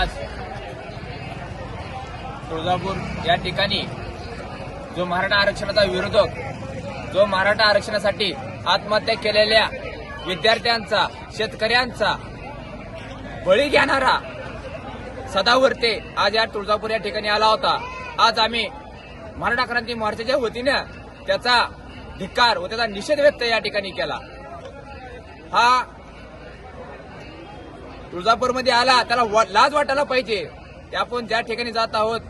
आज तुळजापूर या ठिकाणी जो मराठा आरक्षणाचा विरोधक, जो मराठा आरक्षणासाठी आत्महत्या केलेल्या विद्यार्थ्यांचा, शेतकऱ्यांचा बळी घेणारा सदावर्ते आज या तुळजापूर या ठिकाणी आला होता. आज आम्ही मराठा क्रांती मोर्चाच्या वतीनं त्याचा धिक्कार व त्याचा निषेध व्यक्त या ठिकाणी केला. हा तुळजापूरमध्ये आला, त्याला लाज वाटायला पाहिजे. आपण ज्या ठिकाणी जात आहोत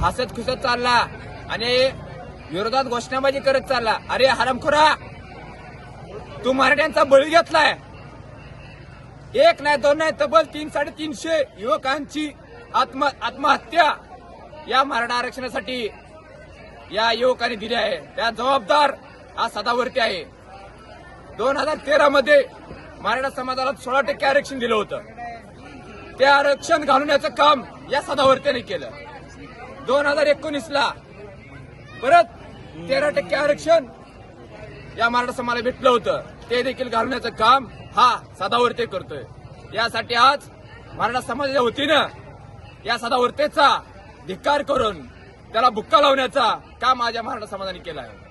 हसत खुसत चालला आणि विरोधात घोषणाबाजी करत चालला. अरे हरामखोरा, तू मराठ्यांचा बळी घेतलाय. एक नाही, दोन नाही, तब्बल 300-350 युवकांची आत्महत्या या मराठा आरक्षणासाठी या युवकांनी दिली आहे. त्या जबाबदार हा सदावर्ती आहे. 2013 मध्ये मराठा समाजाला 16% आरक्षण दिलं होतं. ते आरक्षण घालवण्याचं काम या सदावर्त्याने केलं. 2019ला परत 13% आरक्षण या मराठा समाजाला भेटलं होतं. ते देखील घालवण्याचं काम हा सदावर्ते करतोय. यासाठी आज मराठा समाजाच्या वतीनं या सदावर्तेचा धिक्कार करून त्याला बुक्का लावण्याचा काम आज या मराठा समाजाने केला आहे.